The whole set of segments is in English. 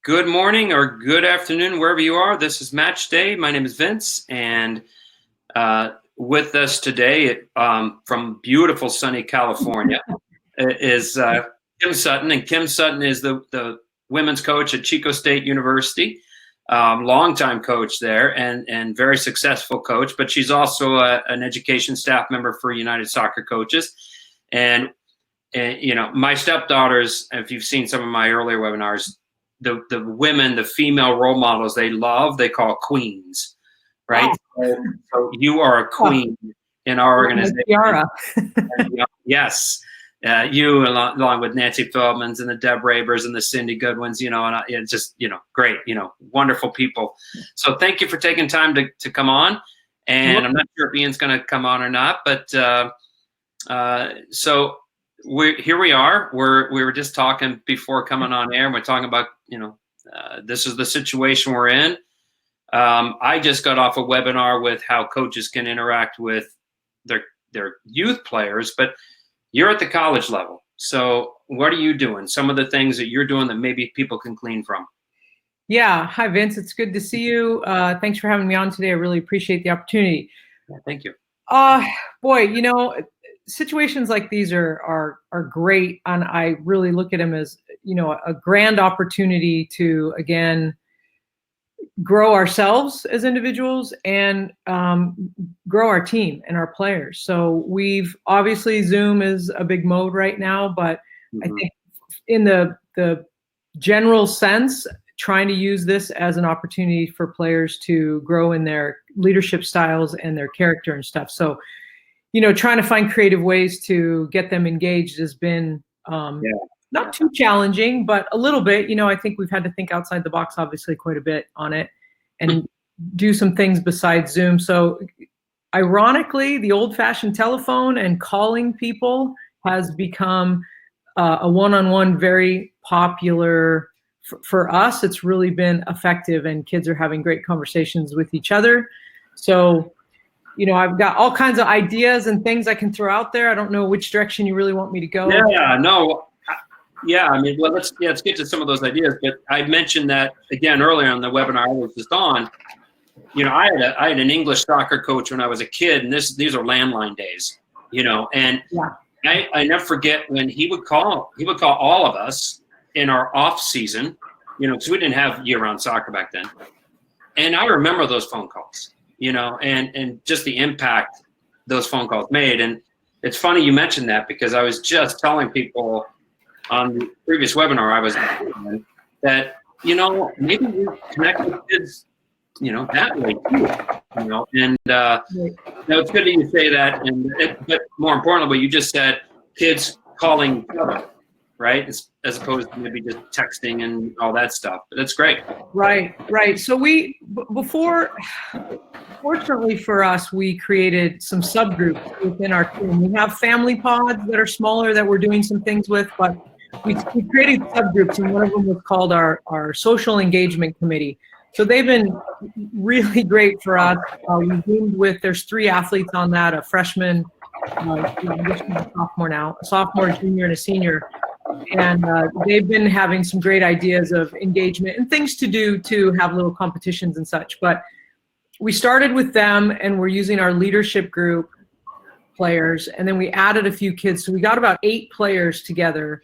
Good morning or good afternoon, wherever you are. This is Match Day. My name is Vince, and with us today from beautiful sunny California is Kim Sutton. And Kim Sutton is the women's coach at Chico State University, longtime coach there and very successful coach. But she's also an education staff member for United Soccer Coaches. And my stepdaughters, if you've seen some of my earlier webinars, the women, the female role models they call queens, right? So you are a queen in our organization. Yes. You along with Nancy Feldman's and the Deb Rabers and the Cindy Goodwins, and it's just, great, wonderful people. So thank you for taking time to come on. And I'm not sure if Ian's going to come on or not, but so here we are. We were just talking before coming on air, and we're talking about, this is the situation we're in. I just got off a webinar with how coaches can interact with their youth players, but you're at the college level. So what are you doing? Some of the things that you're doing that maybe people can glean from. Yeah. Hi, Vince. It's good to see you. Thanks for having me on today. I really appreciate the opportunity. Yeah, thank you. Boy, situations like these are great, and I really look at them as a grand opportunity to again grow ourselves as individuals and grow our team and our players. So we've obviously Zoom is a big mode right now, but I think in the general sense, trying to use this as an opportunity for players to grow in their leadership styles and their character and stuff. So trying to find creative ways to get them engaged has been not too challenging, but a little bit. I think we've had to think outside the box, obviously, quite a bit on it and do some things besides Zoom. So ironically, the old-fashioned telephone and calling people has become a one-on-one very popular for us. It's really been effective, and kids are having great conversations with each other. So I've got all kinds of ideas and things I can throw out there. I don't know which direction you really want me to go. Yeah, no. Yeah, I mean, well, let's get to some of those ideas. But I mentioned that again earlier on the webinar I was just on. I had an English soccer coach when I was a kid, and these are landline days. And I never forget when he would call all of us in our off season. Because we didn't have year-round soccer back then, and I remember those phone calls. And just the impact those phone calls made. And it's funny you mentioned that, because I was just telling people on the previous webinar I was on that, maybe we connect with kids, that way too, and it's good that you say that. But more importantly, what you just said, kids calling each other, right? As opposed to maybe just texting and all that stuff. But that's great. Right. So fortunately for us, we created some subgroups within our team. We have family pods that are smaller that we're doing some things with, but we created subgroups, and one of them was called our social engagement committee. So they've been really great for us. We zoomed with, there's 3 athletes on that, a freshman, a sophomore, junior, and a senior. And they've been having some great ideas of engagement and things to do to have little competitions and such. But we started with them, and we're using our leadership group players, and then we added a few kids. So we got about 8 players together,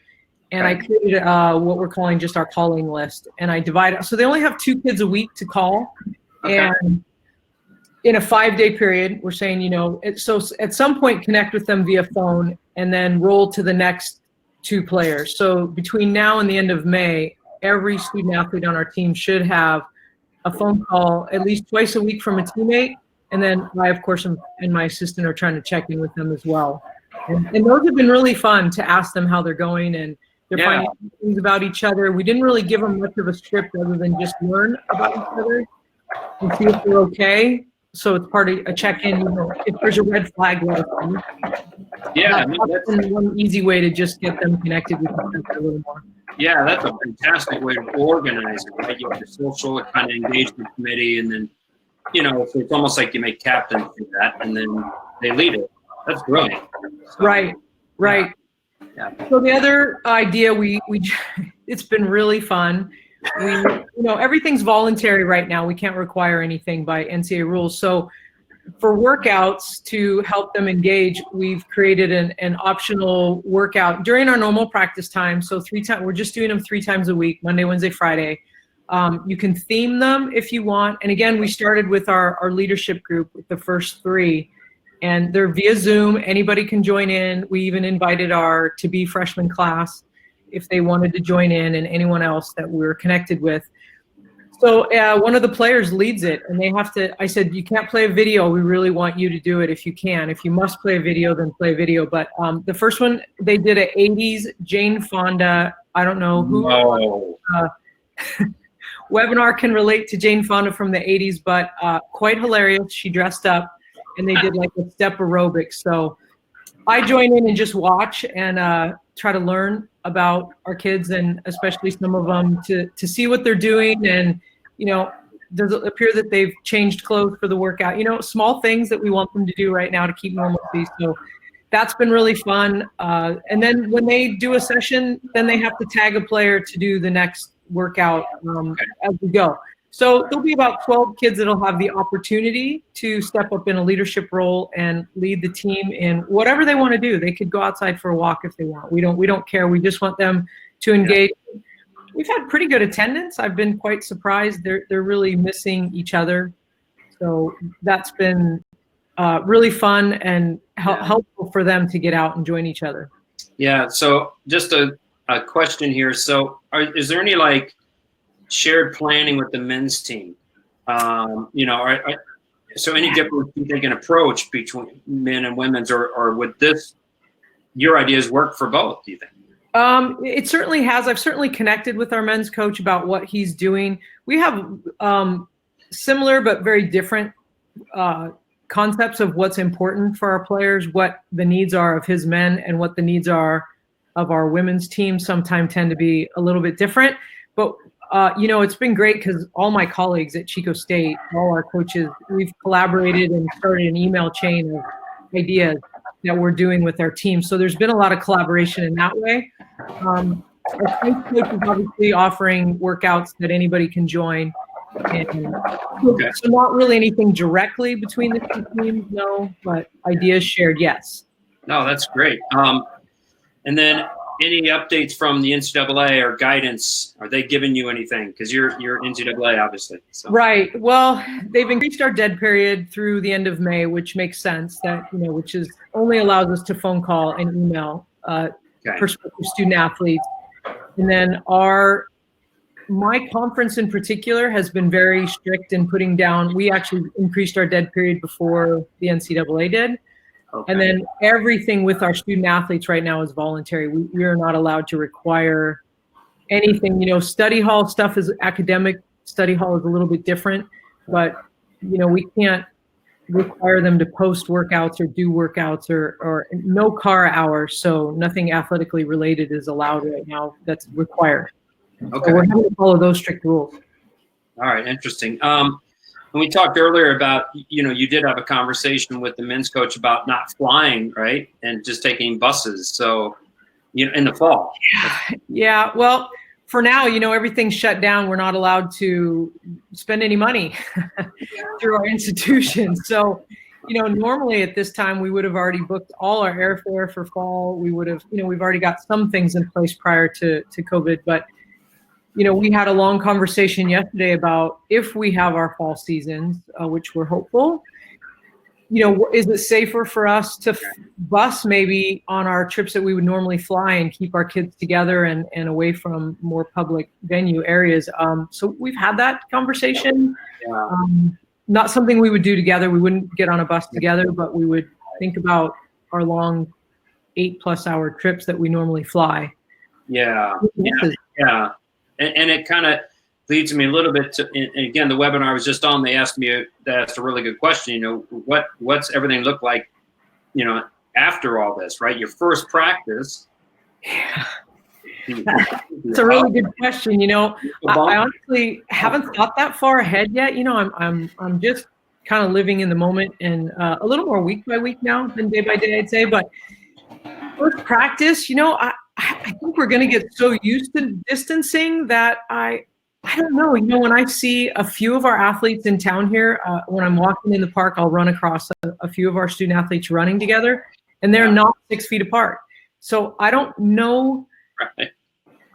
and I created what we're calling just our calling list. And I divided, so they only have 2 kids a week to call. Okay. And in a 5-day period, we're saying, so at some point connect with them via phone and then roll to the next 2 players. So between now and the end of May, every student athlete on our team should have a phone call at least twice a week from a teammate. And then I, of course, and my assistant are trying to check in with them as well. And those have been really fun to ask them how they're going, and they're finding things about each other. We didn't really give them much of a script other than just learn about each other and see if they're okay. So it's part of a check-in. If there's a red flag, let us know. Yeah, that's one easy way to just get them connected with each other a little more. Yeah, that's a fantastic way to organize it, right? You have the social kind of engagement committee, and then, so it's almost like you make captains do that, and then they lead it. That's brilliant. So, right. Yeah. So the other idea it's been really fun. everything's voluntary right now. We can't require anything by NCAA rules. So for workouts to help them engage, we've created an optional workout during our normal practice time. So we're just doing them 3 times a week, Monday, Wednesday, Friday. You can theme them if you want. And again, we started with our leadership group with the first 3, and they're via Zoom. Anybody can join in. We even invited our to-be freshman class if they wanted to join in, and anyone else that we're connected with. So one of the players leads it, and they have to, I said, you can't play a video. We really want you to do it if you can. If you must play a video, then play a video. But the first one, they did an 80s Jane Fonda, I don't know who. No. Webinar can relate to Jane Fonda from the 80s, but quite hilarious. She dressed up, and they did like a step aerobics. So I join in and just watch and try to learn about our kids, and especially some of them to see what they're doing. And, does it appear that they've changed clothes for the workout? Small things that we want them to do right now to keep normalcy. So that's been really fun. And then when they do a session, then they have to tag a player to do the next workout as we go. So there'll be about 12 kids that'll have the opportunity to step up in a leadership role and lead the team in whatever they want to do. They could go outside for a walk if they want. We don't care. We just want them to engage. Yeah. We've had pretty good attendance. I've been quite surprised. They're really missing each other. So that's been really fun and helpful for them to get out and join each other. Yeah. So just a question here. So is there any shared planning with the men's team? So any difference you think an approach between men and women's, or would your ideas work for both, do you think? It certainly has. I've certainly connected with our men's coach about what he's doing. We have similar but very different concepts of what's important for our players, what the needs are of his men and what the needs are of our women's team. Sometimes tend to be a little bit different, but it's been great because all my colleagues at Chico State, all our coaches, we've collaborated and started an email chain of ideas that we're doing with our team. So there's been a lot of collaboration in that way. Our strength coach is obviously offering workouts that anybody can join. And so not really anything directly between the 2 teams, no, but ideas shared, yes. No, that's great. And then any updates from the NCAA or guidance? Are they giving you anything? Because you're NCAA, obviously. So. Right. Well, they've increased our dead period through the end of May, which makes sense. That which is only allows us to phone call and email prospective student athletes. And then my conference in particular has been very strict in putting down. We actually increased our dead period before the NCAA did. Okay. And then everything with our student athletes right now is voluntary. We are not allowed to require anything. Study hall stuff is academic. Study hall is a little bit different, but we can't require them to post workouts or do workouts or no car hours. So nothing athletically related is allowed right now. That's required. Okay. So we're having to follow those strict rules. All right. Interesting. And we talked earlier about, you did have a conversation with the men's coach about not flying, right? And just taking buses. So, in the fall. Yeah. Well, for now, everything's shut down. We're not allowed to spend any money through our institution. So, normally at this time, we would have already booked all our airfare for fall. We would have, we've already got some things in place prior to COVID, but we had a long conversation yesterday about if we have our fall seasons, which we're hopeful, is it safer for us to bus maybe on our trips that we would normally fly and keep our kids together and away from more public venue areas? So we've had that conversation. Yeah. Not something we would do together. We wouldn't get on a bus together, but we would think about our long 8+ hour trips that we normally fly. Yeah. Yeah. And it kind of leads me a little bit to, and again, the webinar I was just on, they asked a really good question, what's everything look like, after all this, right? Your first practice. Yeah. It's a really good question. I honestly haven't thought that far ahead yet. I'm just kind of living in the moment and a little more week by week now than day by day, I'd say. But first practice, I think we're going to get so used to distancing that I I don't know. When I see a few of our athletes in town here, when I'm walking in the park, I'll run across a few of our student athletes running together, and they're not 6 feet apart. So I don't know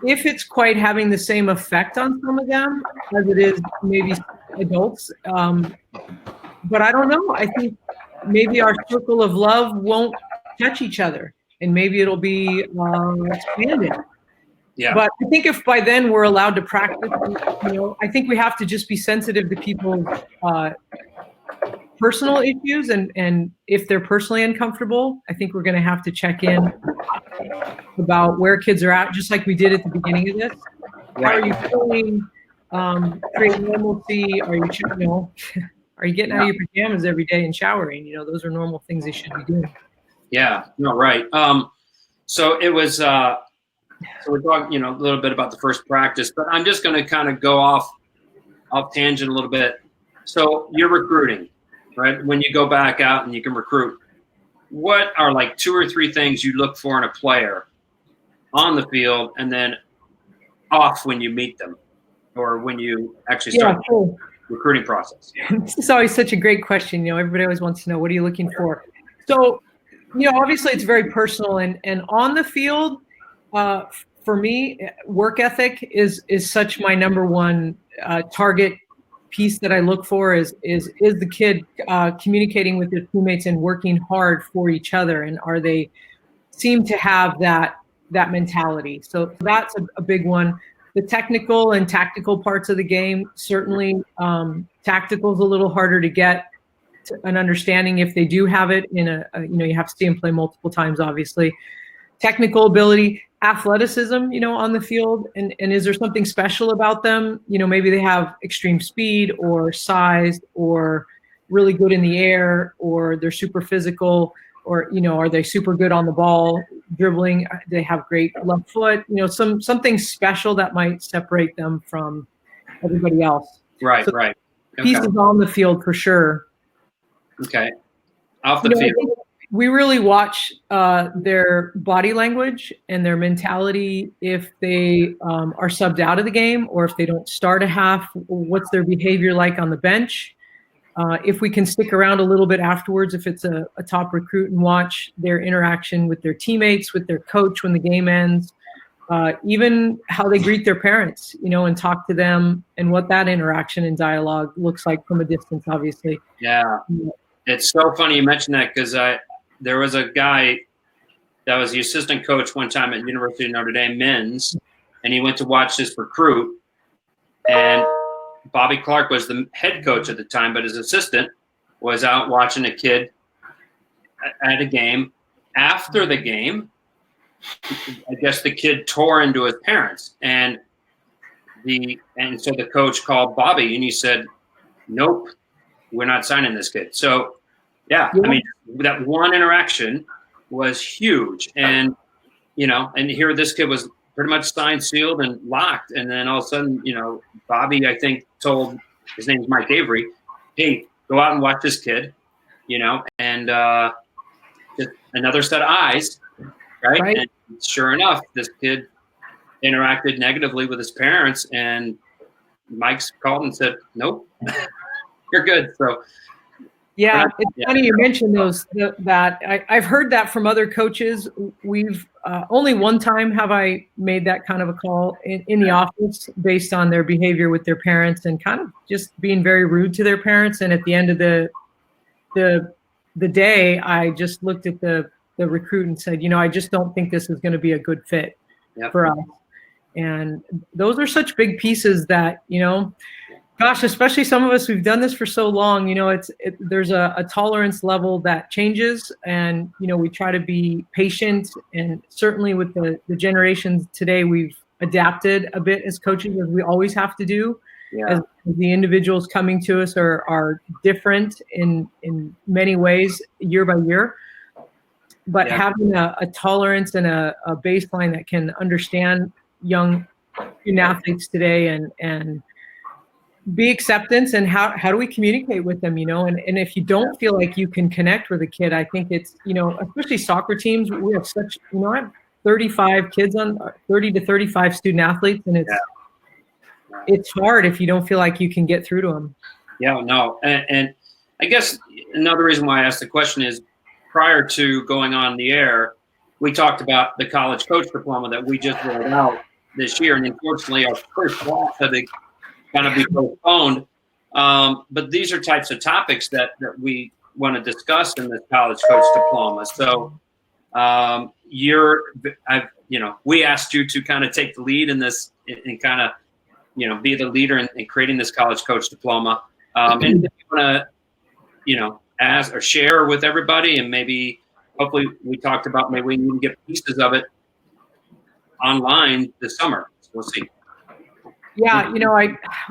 if it's quite having the same effect on some of them as it is maybe adults. But I don't know. I think maybe our circle of love won't touch each other, and maybe it'll be expanded. Yeah. But I think if by then we're allowed to practice, I think we have to just be sensitive to people's personal issues, and if they're personally uncomfortable, I think we're going to have to check in about where kids are at, just like we did at the beginning of this. How are you feeling? Create normalcy. Are you, are you getting out of your pajamas every day and showering? Those are normal things they should be doing. Yeah. No, right. So it was. So we're talking, a little bit about the first practice, but I'm just going to kind of go off tangent a little bit. So you're recruiting, right? When you go back out and you can recruit, what are like 2 or 3 things you look for in a player on the field and then off when you meet them or when you actually start the recruiting process? This is always such a great question. Everybody always wants to know, what are you looking for? So, obviously it's very personal, and on the field, for me, work ethic is such my number one target piece that I look for is the kid communicating with their teammates and working hard for each other, and are they seem to have that mentality. So that's a big one. The technical and tactical parts of the game, certainly tactical is a little harder to get an understanding if they do have it in you have to see them play multiple times, obviously. Technical ability, athleticism, on the field, and is there something special about them? Maybe they have extreme speed or size, or really good in the air, or they're super physical, or are they super good on the ball, dribbling? They have great left foot. Something special that might separate them from everybody else. Right, right. Okay. Pieces on the field for sure. Okay, off the field. We really watch their body language and their mentality if they are subbed out of the game, or if they don't start a half. What's their behavior like on the bench? If we can stick around a little bit afterwards, if it's a top recruit, and watch their interaction with their teammates, with their coach when the game ends, even how they greet their parents, and talk to them, and what that interaction and dialogue looks like from a distance, obviously. Yeah, it's so funny you mentioned that, because there was a guy that was the assistant coach one time at University of Notre Dame men's, and he went to watch this recruit, and Bobby Clark was the head coach at the time, but his assistant was out watching a kid at a game. After the game, I guess the kid tore into his parents, and so the coach called Bobby, and he said, "Nope, we're not signing this kid." So yeah, I mean, that one interaction was huge. And, and here this kid was pretty much signed, sealed, and locked. And then all of a sudden, Bobby, I think, told, his name's Mike Avery, "Hey, go out and watch this kid," and just another set of eyes, right? And sure enough, this kid interacted negatively with his parents, and Mike's called and said, "Nope, you're good." So, yeah, it's funny you mentioned that. I've heard that from other coaches. We've only one time have I made that kind of a call in the office based on their behavior with their parents, and kind of just being very rude to their parents. And at the end of the day, I just looked at the recruit and said, I just don't think this is going to be a good fit for us. And those are such big pieces that, gosh, especially some of us who've done this for so long, there's a tolerance level that changes, and we try to be patient. And certainly with the generations today, we've adapted a bit as coaches, as we always have to do. As the individuals coming to us are different in many ways year by year. But having a tolerance and a baseline that can understand young student athletes today, and be acceptance, and how do we communicate with them, and if you don't feel like you can connect with a kid, I think it's, especially soccer teams, we have such, I have 35 kids on 30 to 35 student athletes, and it's hard if you don't feel like you can get through to them. Yeah, no. And I guess another reason why I asked the question is prior to going on the air, we talked about the college coach diploma that we just rolled out this year. And unfortunately, our first class had to kind of be postponed. But these are types of topics that we want to discuss in this college coach diploma. So we asked you to kind of take the lead in this and kind of, be the leader in creating this college coach diploma. And if you want to, ask or share with everybody, and maybe hopefully we talked about maybe we can get pieces of it online this summer. So we'll see. Yeah,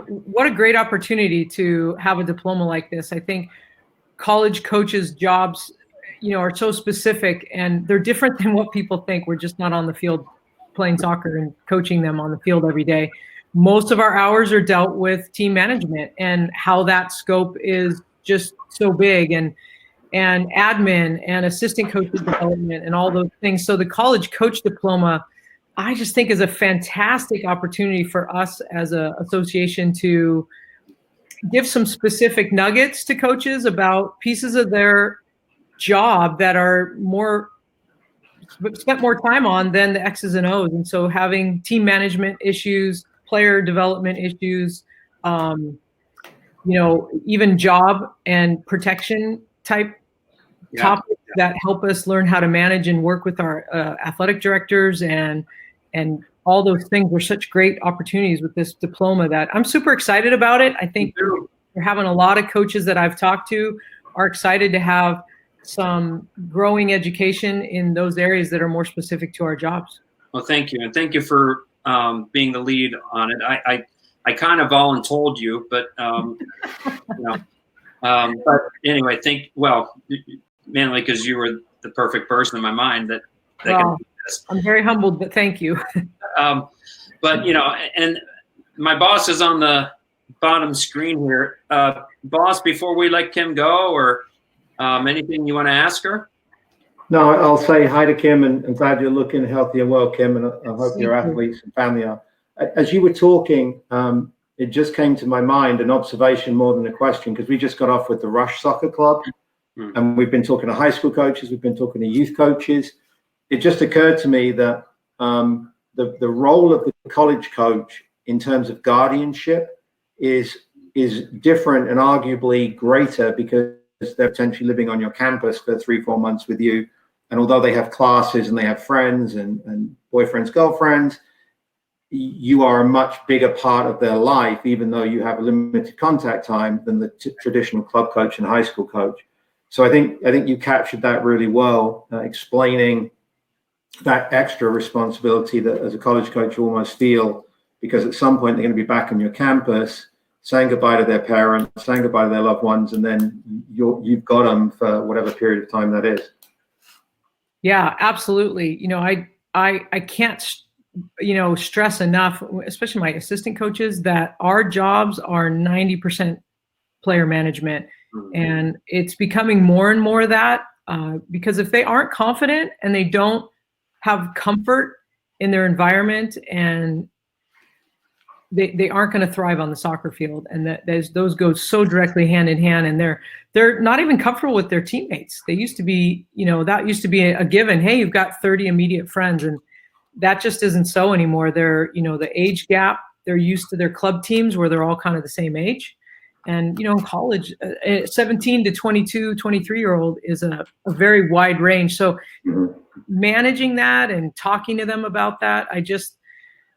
what a great opportunity to have a diploma like this. I think college coaches' jobs, are so specific and they're different than what people think. We're just not on the field playing soccer and coaching them on the field every day. Most of our hours are dealt with team management and how that scope is just so big, and admin and assistant coach development and all those things. So the college coach diploma, I just think, is a fantastic opportunity for us as an association to give some specific nuggets to coaches about pieces of their job that are spent more time on than the X's and O's. And so having team management issues, player development issues, even job and protection type topics that help us learn how to manage and work with our athletic directors and all those things were such great opportunities with this diploma that I'm super excited about it. I think we're having a lot of coaches that I've talked to are excited to have some growing education in those areas that are more specific to our jobs. Well, thank you. And thank you for being the lead on it. I kind of voluntold you, but, but anyway, mainly because you were the perfect person in my mind that can do this. I'm very humbled, but thank you. But, and my boss is on the bottom screen here. Boss, before we let Kim go, or anything you want to ask her? No, I'll say hi to Kim and glad you're looking healthy and well, Kim, and I hope your athletes and family are. As you were talking, it just came to my mind, an observation more than a question, because we just got off with the Rush Soccer Club, and we've been talking to high school coaches, we've been talking to youth coaches. It just occurred to me that the role of the college coach in terms of guardianship is different and arguably greater because they're potentially living on your campus for 3-4 months with you. And although they have classes and they have friends and boyfriends, girlfriends, you are a much bigger part of their life, even though you have a limited contact time than the traditional club coach and high school coach. So I think you captured that really well, explaining that extra responsibility that as a college coach you almost feel, because at some point they're going to be back on your campus, saying goodbye to their parents, saying goodbye to their loved ones, and then you've got them for whatever period of time that is. Yeah, absolutely. I can't, stress enough, especially my assistant coaches, that our jobs are 90% player management. And it's becoming more and more that because if they aren't confident and they don't have comfort in their environment, and they aren't going to thrive on the soccer field, and those go so directly hand in hand, and they're not even comfortable with their teammates. They used to be, that used to be a given. Hey, you've got 30 immediate friends, and that just isn't so anymore. They're, the age gap, they're used to their club teams where they're all kind of the same age. And, in college, 17 to 22, 23-year-old is a very wide range. So managing that and talking to them about that,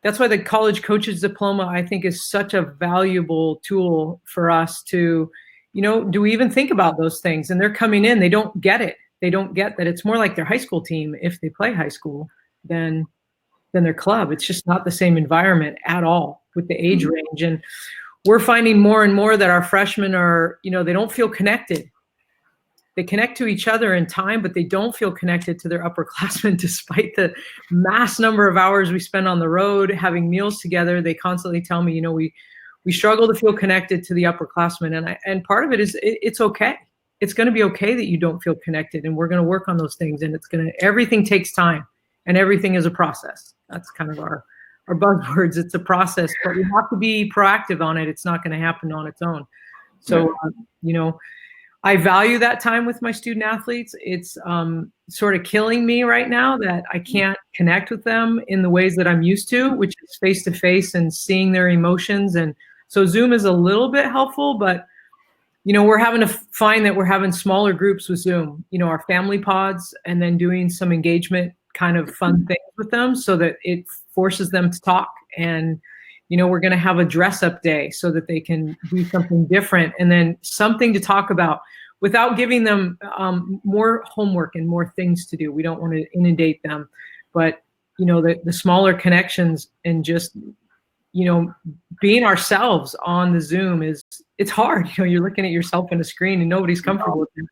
that's why the college coaches diploma, I think, is such a valuable tool for us to, do we even think about those things? And they're coming in, they don't get it. They don't get that it's more like their high school team if they play high school than their club. It's just not the same environment at all with the age range. And we're finding more and more that our freshmen are, they don't feel connected. They connect to each other in time, but they don't feel connected to their upperclassmen despite the mass number of hours we spend on the road having meals together. They constantly tell me, we struggle to feel connected to the upperclassmen. And part of it is it's okay. It's going to be okay that you don't feel connected, and we're going to work on those things. And everything takes time, and everything is a process. That's kind of are buzzwords. It's a process, but we have to be proactive on it. It's not going to happen on its own. So, you know, I value that time with my student athletes. It's sort of killing me right now that I can't connect with them in the ways that I'm used to, which is face to face and seeing their emotions. And so Zoom is a little bit helpful, but you know, we're having to find that we're having smaller groups with Zoom, you know, our family pods, and then doing some engagement kind of fun things with them so that it forces them to talk. And, you know, we're going to have a dress up day so that they can do something different and then something to talk about without giving them more homework and more things to do. We don't want to inundate them, but, you know, the smaller connections and just, you know, being ourselves on the Zoom it's hard. You know, you're looking at yourself in a screen and nobody's comfortable with it.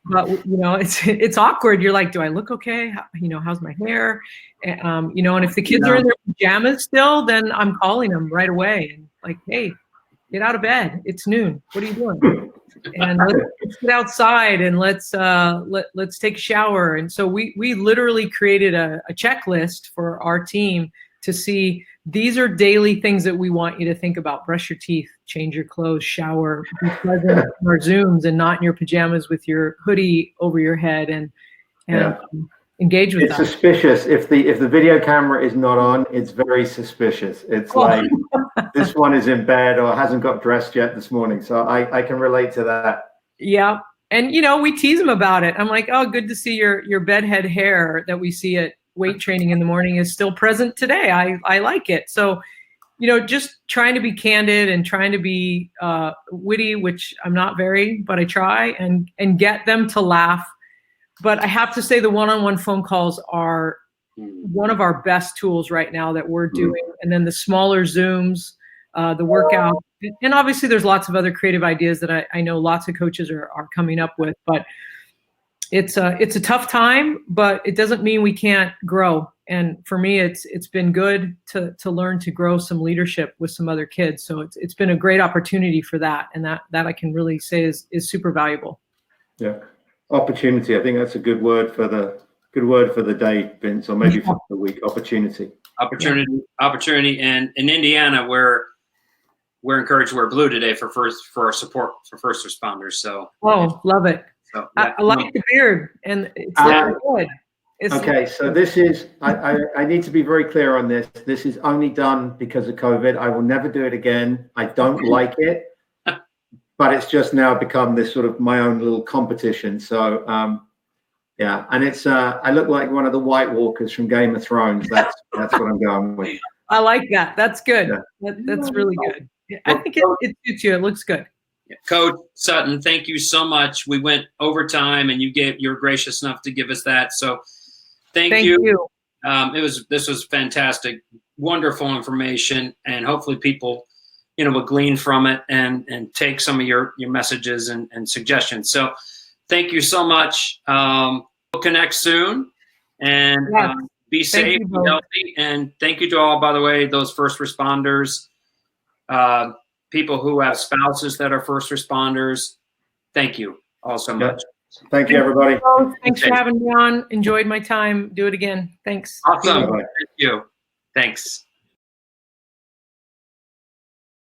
But, you know, it's awkward. You're like, do I look okay? You know, how's my hair? You know, and if the kids are in their pajamas still, then I'm calling them right away and like, hey, get out of bed. It's noon. What are you doing? And let's get outside and let's take a shower. And so we literally created a checklist for our team to see these are daily things that we want you to think about. Brush your teeth, change your clothes, shower, be present in our Zooms and not in your pajamas with your hoodie over your head and engage with It's them. suspicious. If the video camera is not on, it's very suspicious. It's like this one is in bed or hasn't got dressed yet this morning. So I can relate to that. Yeah. And, you know, we tease them about it. I'm like, oh, good to see your bedhead hair that we see at weight training in the morning is still present today. I like it. So, you know, just trying to be candid and trying to be witty, which I'm not very, but I try and get them to laugh. But I have to say the one-on-one phone calls are one of our best tools right now that we're doing. And then the smaller Zooms, the workout. And obviously there's lots of other creative ideas that I know lots of coaches are coming up with, but it's a tough time, but it doesn't mean we can't grow. And for me, it's been good to learn to grow some leadership with some other kids. So it's been a great opportunity for that. And that I can really say is super valuable. Yeah. Opportunity. I think that's a good word for the day, Vince, or maybe for the week. Opportunity. And in Indiana, we're encouraged to wear blue today for our support for first responders. So love it. So, yeah. I like the beard, and it's looking good. Okay, so this is I need to be very clear on this. This is only done because of COVID. I will never do it again. I don't like it. But it's just now become this sort of my own little competition. So, yeah, and it's I look like one of the White Walkers from Game of Thrones. That's what I'm going with. I like that. That's good. Yeah. That's really good. I think it suits you. It looks good. Coach Sutton, thank you so much. We went overtime, and you were gracious enough to give us that. So, thank you. This was fantastic, wonderful information, and hopefully people, you know, will glean from it and take some of your messages and suggestions. So thank you so much. We'll connect soon and be safe, be healthy. And thank you to all, by the way, those first responders, people who have spouses that are first responders. Thank you all so much. Thank you, everybody. Thanks for having me on. Enjoyed my time. Do it again. Thanks. Awesome. Thank you. Thanks.